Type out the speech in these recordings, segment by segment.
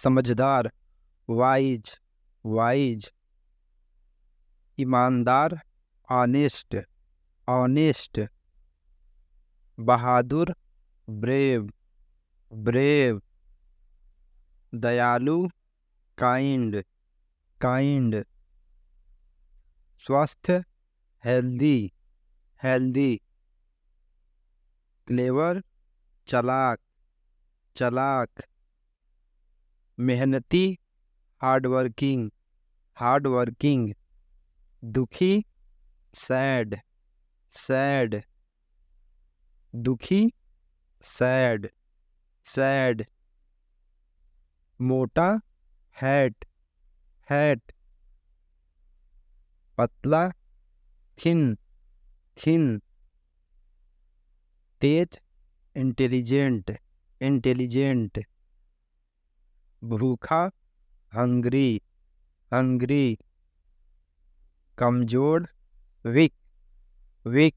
समझदार, wise, wise. ईमानदार, honest, honest. बहादुर, brave, brave. दयालु, काइंड, काइंड। स्वस्थ, हेल्दी, हेल्दी। क्लेवर, चालाक, चालाक। मेहनती, हार्ड वर्किंग, हार्ड वर्किंग। दुखी, सैड, सैड। दुखी, सैड, सैड। मोटा, हैट, हैट। पतला, थिन, थिन। तेज, इंटेलिजेंट, इंटेलिजेंट। भूखा, हंग्री, हंग्री। कमजोर, वीक, वीक।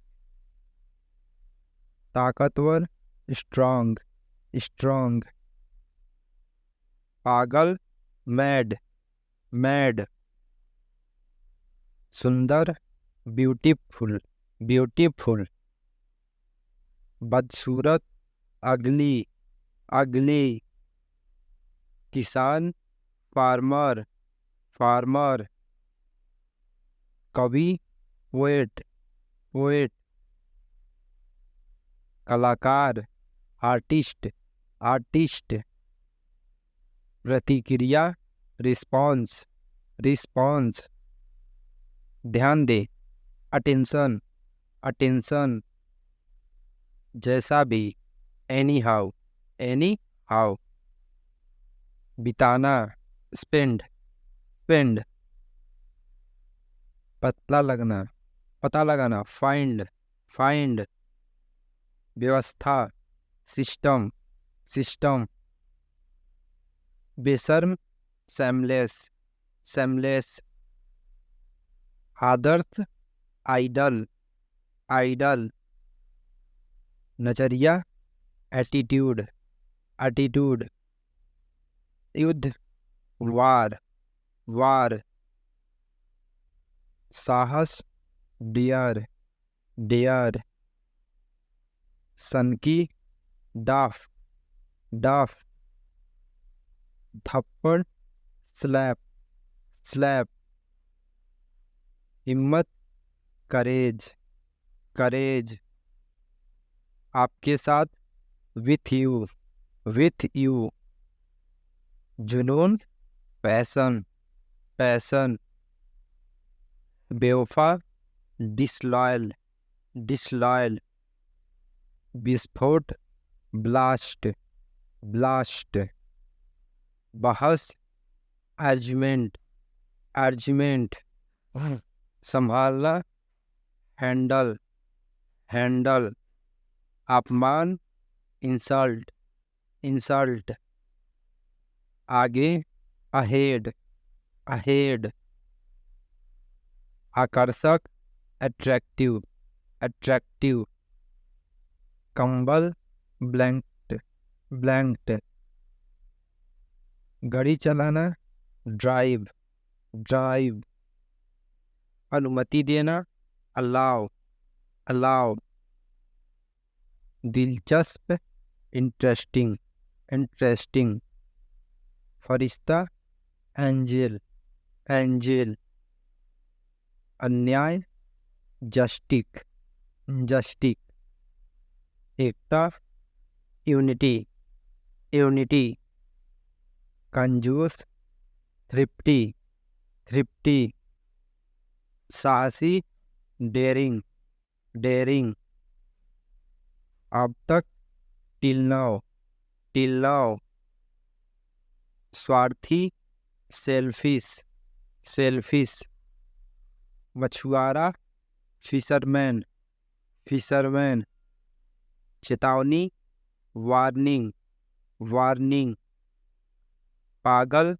ताकतवर, स्ट्रांग, स्ट्रांग। पागल, मैड, मैड। सुंदर, ब्यूटीफुल, ब्यूटीफुल। बदसूरत, अगली, अगली। किसान, फार्मर, फार्मर। कवि, पोएट, पोएट। कलाकार, आर्टिस्ट, आर्टिस्ट। प्रतिक्रिया, रिस्पॉन्स, रिस्पॉन्स। ध्यान दे, अटेंशन, अटेंशन। जैसा भी, एनी हाउ, एनी हाउ। बिताना, स्पेंड, स्पेंड। पता लगना, पता लगाना, फाइंड, फाइंड। व्यवस्था, सिस्टम, सिस्टम। बेशर्म, सैमलेस, सैमलेस। आदर्श, आइडल, आइडल। नजरिया, एटीट्यूड, एटीट्यूड। युद्ध, वार, वार। साहस, डियर, डियर। सनकी, डाफ, डाफ। थप्पड़, स्लैप, स्लैप। हिम्मत, करेज, करेज। आपके साथ, विथ यू, विथ यू। जुनून, पैशन, पैशन। बेवफा, डिसलॉयल, डिसलॉयल। विस्फोट, ब्लास्ट, ब्लास्ट। बहस, आर्ग्यूमेंट, आर्ग्यूमेंट। संभालना, हैंडल, हैंडल। अपमान, इंसल्ट, इंसल्ट। आगे, अहेड, अहेड। आकर्षक, अट्रैक्टिव, अट्रैक्टिव। कंबल, ब्लैंकेट, ब्लैंकेट। गाड़ी चलाना, ड्राइव, ड्राइव। अनुमति देना, अलाउ, अलाउ। दिलचस्प, इंटरेस्टिंग, इंटरेस्टिंग। फरिश्ता, एंजल, एंजल। अन्याय, जस्टिक, जस्टिक। एकता, यूनिटी, यूनिटी। कंजूस, थ्रिफ्टी, थ्रिफ्टी। साहसी, डेयरिंग, डेयरिंग। अब तक, टिल नाउ, टिल नाउ। स्वार्थी, सेल्फिश, सेल्फिश। मछुआरा, फिशरमैन, फिशरमैन। चेतावनी, वार्निंग, वार्निंग। पागल,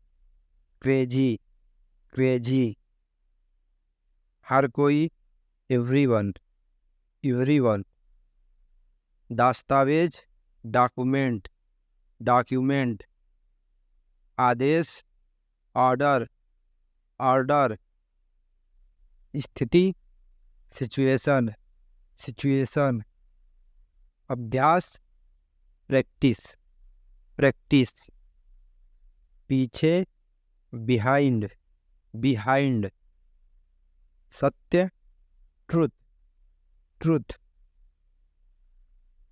क्रेजी, क्रेजी। हर कोई, एवरीवन, एवरीवन। दस्तावेज, डॉक्यूमेंट, डॉक्यूमेंट। आदेश, ऑर्डर, ऑर्डर। स्थिति, सिचुएशन, सिचुएशन। अभ्यास, प्रैक्टिस, प्रैक्टिस। पीछे, बिहाइंड, बिहाइंड। सत्य, ट्रुथ, ट्रुथ।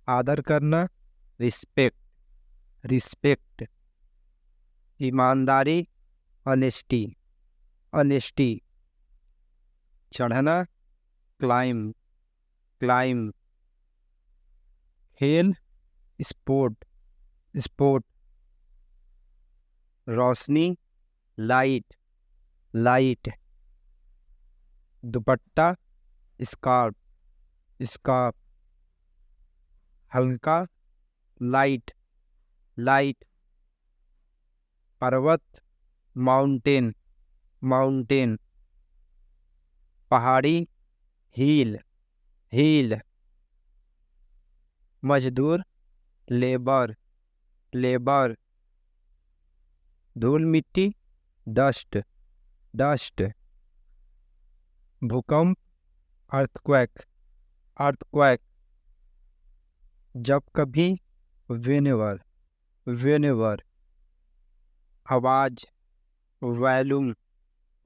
आदर करना, रिस्पेक्ट, रिस्पेक्ट। ईमानदारी, ऑनेस्टी, ऑनेस्टी। चढ़ना, क्लाइम, क्लाइम। खेल, स्पोर्ट, स्पोर्ट। रोशनी, लाइट, लाइट। दुपट्टा, स्कार्फ, स्कार्फ। हल्का, लाइट, लाइट। पर्वत, माउंटेन, माउंटेन। पहाड़ी, हिल, हिल। मजदूर, लेबर, लेबर। धूल मिट्टी, डस्ट, डस्ट। भूकंप, अर्थक्वेक, अर्थक्वेक। जब कभी, व्हेनेवर, व्हेनेवर। आवाज, वॉल्यूम,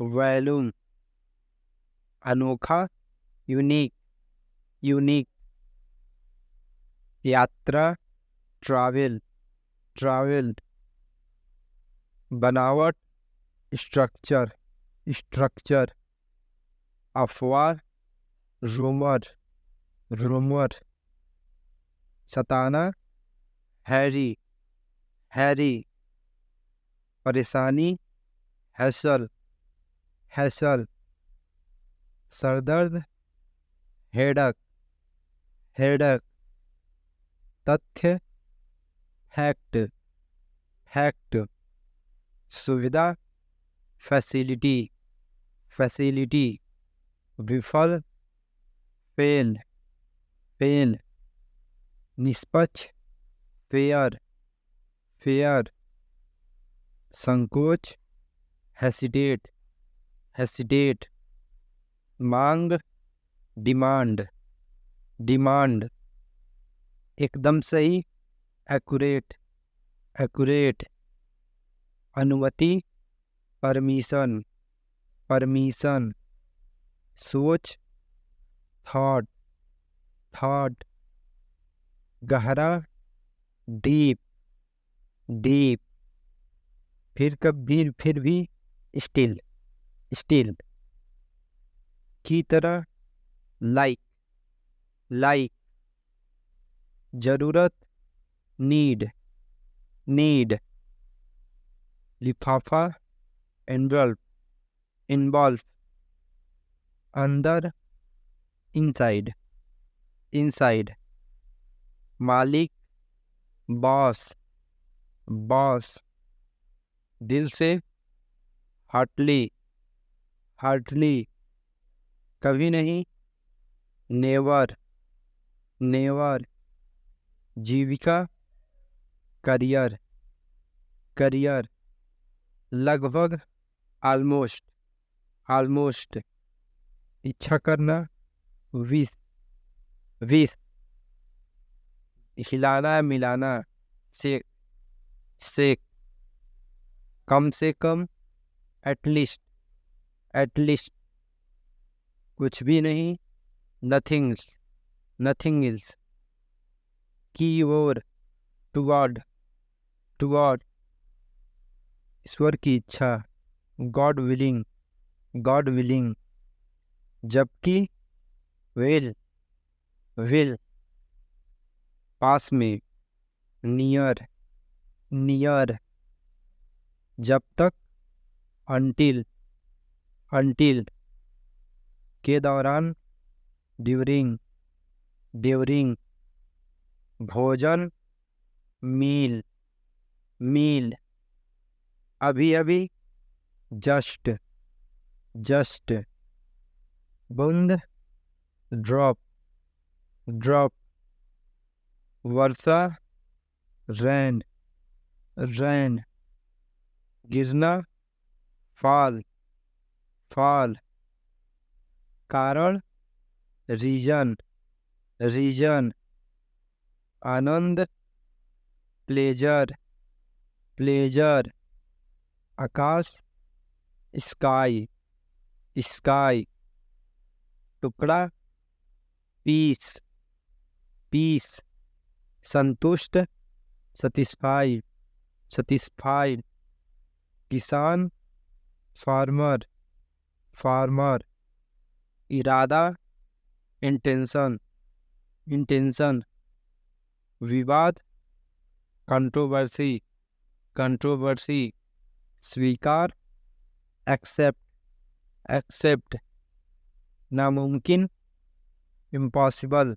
वॉल्यूम। अनोखा, यूनिक, यूनिक। यात्रा, ट्रैवल, ट्रैवल। बनावट, स्ट्रक्चर, स्ट्रक्चर। अफवाह, रूमर, रूमर। सताना, हैरी, हैरी। परेशानी, हैसल, हैसल। सरदर्द, हेडक, हेडक। तथ्य, फैक्ट, फैक्ट। सुविधा, फैसिलिटी, फैसिलिटी। विफल, फेल, फेल। निष्पक्ष, फेयर, फेयर। संकोच, हेसिटेट, हेसिटेट। मांग, डिमांड, डिमांड। एकदम सही, एक्यूरेट, एक्यूरेट। अनुमति, परमिशन, परमिशन। सोच, थॉट, थॉट। गहरा, डीप, डीप। फिर भी, स्टिल, स्टिल। की तरह, लाइक, लाइक। जरूरत, नीड, नीड। लिफाफा, एनवल्व, इन्वॉल्व। अंदर, इनसाइड, इनसाइड। मालिक, बॉस, बॉस। दिल से, हार्टली, हार्टली। कभी नहीं, नेवर, नेवर। जीविका, करियर, करियर। लगभग, ऑलमोस्ट, ऑलमोस्ट। इच्छा करना, विश, विश। हिलाना, मिलाना, शेक, शेक। कम से कम, एटलीस्ट, एटलीस्ट। कुछ भी नहीं, नथिंग्स, नथिंग इल्स। की ओर, टुवर्ड, टुवर्ड। ईश्वर की इच्छा, गॉड विलिंग, गॉड विलिंग। जबकि, विल, विल। पास में, नियर, नियर। जब तक, अनटिल, अनटिल। के दौरान, ड्यूरिंग, ड्यूरिंग। भोजन, मील, मील। अभी अभी, जस्ट, जस्ट। बूंद, ड्रॉप, ड्रॉप। वर्षा, रैन, रैन। गिरना, फॉल, फॉल। कारण, रीजन, रीजन। आनंद, प्लेजर, प्लेजर। आकाश, स्काई, स्काई। टुकड़ा, पीस, पीस। संतुष्ट, सेटिस्फाइड, सेटिस्फाइड। किसान, फार्मर, फार्मर। इरादा, इंटेंशन, इंटेंशन। विवाद, कंट्रोवर्सी, कंट्रोवर्सी। स्वीकार, एक्सेप्ट, एक्सेप्ट। नामुमकिन, इम्पॉसिबल,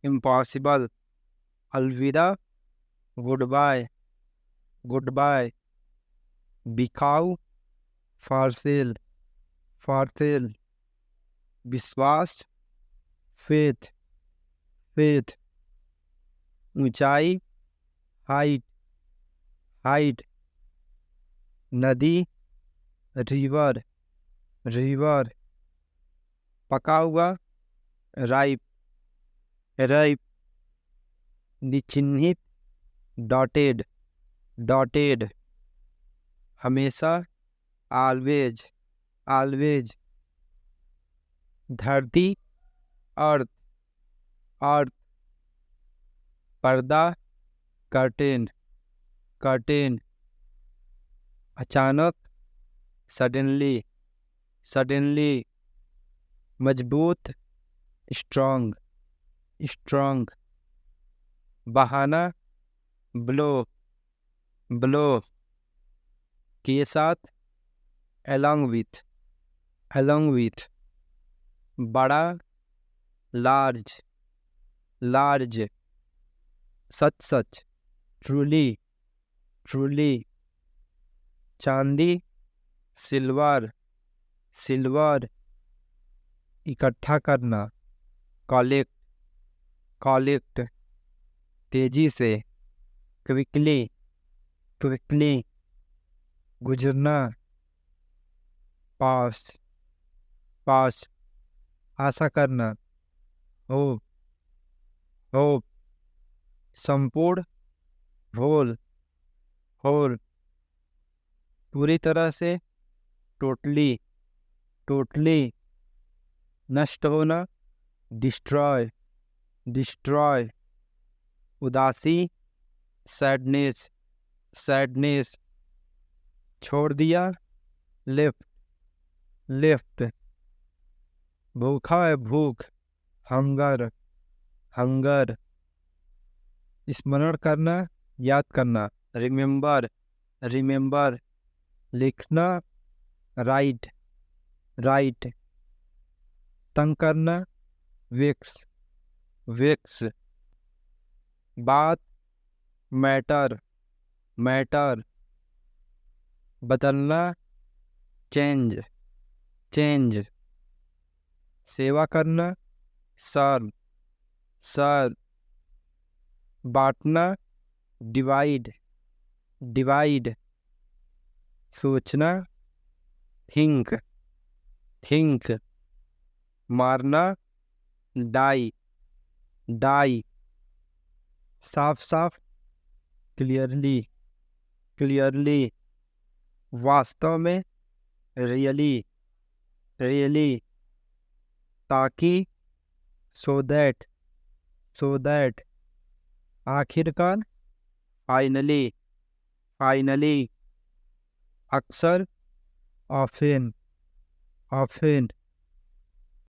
इम्पॉसिबल। अलविदा, गुड बाय, गुड बाय। बिकाऊ, फॉर सेल, फॉर सेल। विश्वास, फेथ, फेथ। ऊंचाई, हाइट, हाइट। नदी, रिवर, रिवर। पका हुआ, राइप, राइप। निचिन्हित, dotted, dotted. हमेशा, ऑलवेज, ऑलवेज। धरती, अर्थ, अर्थ। पर्दा, कर्टेन, कर्टेन। अचानक, सडनली, सडनली। मजबूत, स्ट्रॉन्ग, स्ट्रॉन्ग। बहाना, ब्लो, ब्लो। के साथ, along with, along with। बड़ा, लार्ज, लार्ज। सच सच, ट्रूली, ट्रूली। चांदी, सिल्वर, सिल्वर। इकट्ठा करना, कलेक्ट, कलेक्ट। तेजी से, क्विकली, क्विकली। गुजरना, पास, पास। आशा करना, होप, होप। संपूर्ण, होल, होल। पूरी तरह से, टोटली, टोटली। नष्ट होना, डिस्ट्रॉय, डिस्ट्रॉय। उदासी, सैडनेस, सैडनेस। छोड़ दिया, लेफ्ट, लेफ्ट। भूखा है, भूख, हंगर, हंगर। स्मरण करना, याद करना, रिमेंबर, रिमेंबर। लिखना, राइट, राइट। तंग करना, वेक्स, वेक्स। बात, मैटर, मैटर। बदलना, चेंज, चेंज। सेवा करना, सर्व, सर्व। बांटना, डिवाइड, डिवाइड। सोचना, थिंक, थिंक। मारना, डाई, डाई। साफ साफ, क्लियरली, क्लियरली। वास्तव में, रियली, रियली। ताकि, सो दैट, सो दैट। आखिरकार, फाइनली, फाइनली। अक्सर, ऑफेन, ऑफेन।